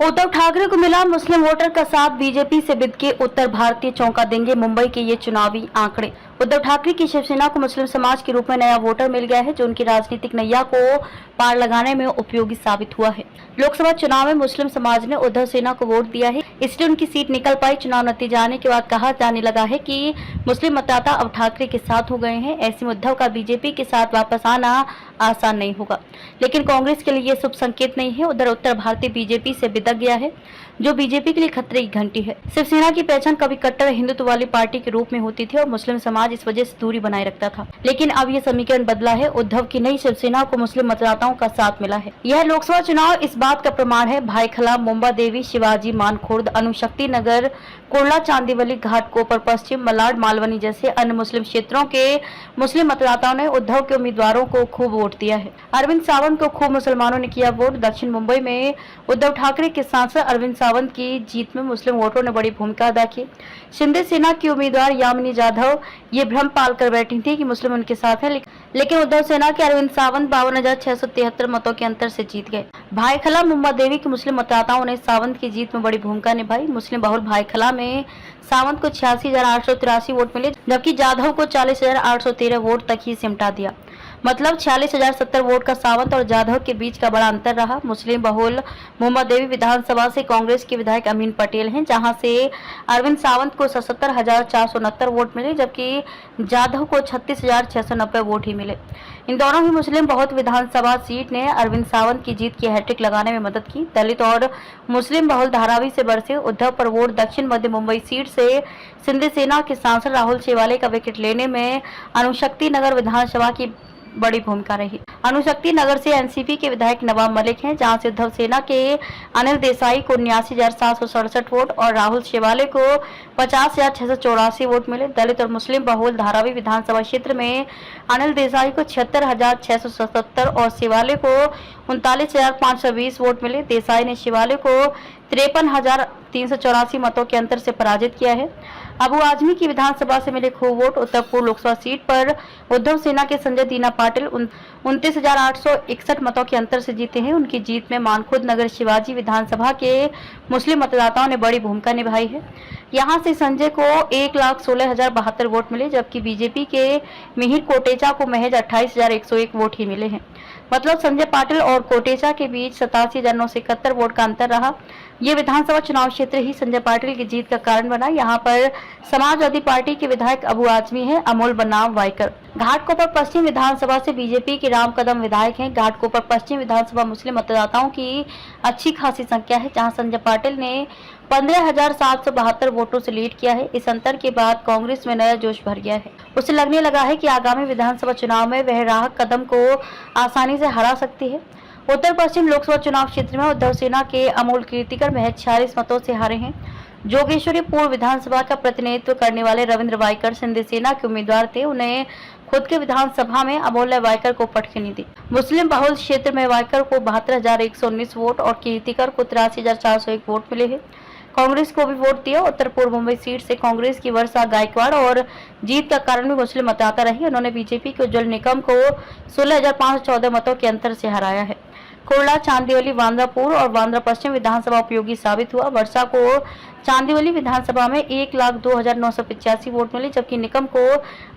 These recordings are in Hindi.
उद्धव ठाकरे को मिला मुस्लिम वोटर का साथ, बीजेपी से बिद के उत्तर भारतीय चौंका देंगे मुंबई के ये चुनावी आंकड़े। उद्धव ठाकरे की शिवसेना को मुस्लिम समाज के रूप में नया वोटर मिल गया है, जो उनकी राजनीतिक नैया को पार लगाने में उपयोगी साबित हुआ है। लोकसभा चुनाव में मुस्लिम समाज ने उद्धव सेना को वोट दिया है, इसलिए उनकी सीट निकल पाई। चुनाव नतीजा आने के बाद कहा जाने लगा है कि मुस्लिम मतदाता अब ठाकरे के साथ हो गए हैं। ऐसे में उद्धव का बीजेपी के साथ वापस आना आसान नहीं होगा, लेकिन कांग्रेस के लिए ये शुभ संकेत नहीं है। उधर उत्तर भारतीय बीजेपी से बिदक गया है, जो बीजेपी के लिए खतरे की घंटी है। शिवसेना की पहचान कभी कट्टर हिंदुत्व वाली पार्टी के रूप में होती थी और मुस्लिम समाज इस वजह से दूरी बनाए रखता था, लेकिन अब यह समीकरण बदला है। उद्धव की नई शिवसेना को मुस्लिम मतदाताओं का साथ मिला है। यह लोकसभा चुनाव इस बात का प्रमाण है। भाईखला, मुंबा देवी, शिवाजी, मानखुर्द, अणुशक्ति नगर, कुर्ला, चांदीवली, घाटकोपर पश्चिम, मलाड, मालवनी जैसे अन्य मुस्लिम क्षेत्रों के मुस्लिम मतदाताओं ने उद्धव के उम्मीदवारों को खूब वोट दिया है। अरविंद सावंत को खूब मुसलमानों ने किया वोट। दक्षिण मुंबई में उद्धव ठाकरे के सांसद अरविंद सावंत की जीत में मुस्लिम वोटरों ने बड़ी भूमिका अदा की। शिंदे सेना की उम्मीदवार यामिनी जाधव ये भ्रम पाल कर बैठी थी कि मुस्लिम उनके साथ है, लेकिन उद्धव सेना के अरविंद सावंत 52,673 मतों के अंतर से जीत गए। भाईखला, मुंबा देवी के मुस्लिम मतदाताओं ने सावंत की जीत में बड़ी भूमिका निभाई। मुस्लिम बहुल भाईखला में सावंत को 86,883 वोट मिले, जबकि जाधव को 40,813 वोट तक ही सिमटा दिया। मतलब 46,070 वोट का सावंत और जाधव के बीच का बड़ा अंतर रहा। मुस्लिम बहुल मुंबा देवी विधानसभा से कांग्रेस के विधायक अमीन पटेल हैं, जहां से अरविंद सावंत को 77,469 वोट मिले, जबकि जाधव को 36,690 वोट ही मिले। इन दोनों ही मुस्लिम बहुल विधानसभा सीट ने अरविंद सावंत की जीत की हैट्रिक लगाने में मदद की। दलित और मुस्लिम बहुल धारावी से बरसे उद्धव पर वोट। दक्षिण मध्य मुंबई सीट से शिंदे सेना के सांसद राहुल शेवाले का विकेट लेने में अणुशक्ति नगर विधानसभा की बड़ी भूमिका रही। अणुशक्ति नगर से एनसीपी के विधायक नवाब मलिक हैं, जहां से उद्धव सेना के अनिल देसाई को 79,767 वोट और राहुल शेवाले को 50,684 वोट मिले। दलित और मुस्लिम बहुल धारावी विधानसभा क्षेत्र में अनिल देसाई को 76,677 और शेवाले को 39,520 वोट मिले। देसाई ने शेवाले को 53,384 मतों के अंतर से पराजित किया है। अबू आजमी की विधानसभा से मिले खूब वोट। उत्तर पूर्व लोकसभा सीट पर उद्धव सेना के संजय दीना पाटिल 29,861 मतों के अंतर से जीते हैं। उनकी जीत में मानखुर्द नगर शिवाजी विधानसभा के मुस्लिम मतदाताओं ने बड़ी भूमिका निभाई है। यहां से संजय को 1,16,072 वोट मिले, जबकि बीजेपी के मिहिर कोटेचा को महज 28,101 वोट ही मिले हैं। मतलब संजय पाटिल और कोटेचा के बीच 87,971 वोट का अंतर रहा। ये विधानसभा चुनाव क्षेत्र ही संजय पाटिल की जीत का कारण बना। यहाँ पर समाजवादी पार्टी के विधायक अबू आजमी हैं, अमोल बनाम वाइकर। घाटकोपर पश्चिम विधानसभा से बीजेपी के राम कदम विधायक हैं। घाटकोपर पश्चिम विधानसभा मुस्लिम मतदाताओं की अच्छी खासी संख्या है, जहां संजय पाटिल ने 15,772 वोटों से लीड किया है। इस अंतर के बाद कांग्रेस में नया जोश भर गया है। उसे लगने लगा है कि आगामी विधानसभा चुनाव में वह राह कदम को आसानी से हरा सकती है। उत्तर पश्चिम लोकसभा चुनाव क्षेत्र में उद्धव सेना के अमोल कीर्तिकर महज 46 मतों से हारे हैं। जोगेश्वरी पूर्व विधानसभा का प्रतिनिधित्व करने वाले रविंद्र वाइकर शिंदे सेना के उम्मीदवार थे। उन्हें खुद के विधानसभा में अमोल वाइकर को पटखनी नहीं दी। मुस्लिम बहुल क्षेत्र में वाइकर को 72,119 वोट और कीर्तिकर को 83,401 वोट मिले हैं। कांग्रेस को भी वोट दिया। उत्तर पूर्व मुंबई सीट से कांग्रेस की वर्षा गायकवाड़ और जीत का कारण भी मुस्लिम मतदाता रही। उन्होंने बीजेपी के उज्जवल निकम को 16,514 मतों के अंतर से हराया है। कुर्ला, चांदीवली, वांद्रापुर और वांद्रा पश्चिम विधानसभा उपयोगी साबित हुआ। वर्षा को चांदीवली विधानसभा में 1,02,985 वोट मिले, जबकि निकम को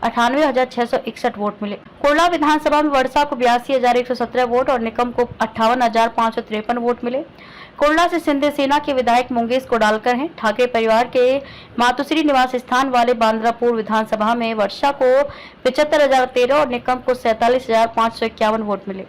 98,661 वोट मिले। कुर्ला विधानसभा में वर्षा को 82,117 वोट और निकम को 58,553 वोट मिले। कुर्ला से शिंदे सेना के विधायक मुंगेश कोडालकर हैं। ठाकरे परिवार के मातुश्री निवास स्थान वाले बांद्रापुर विधानसभा में वर्षा को 75,013 और निकम को 47,551 वोट मिले।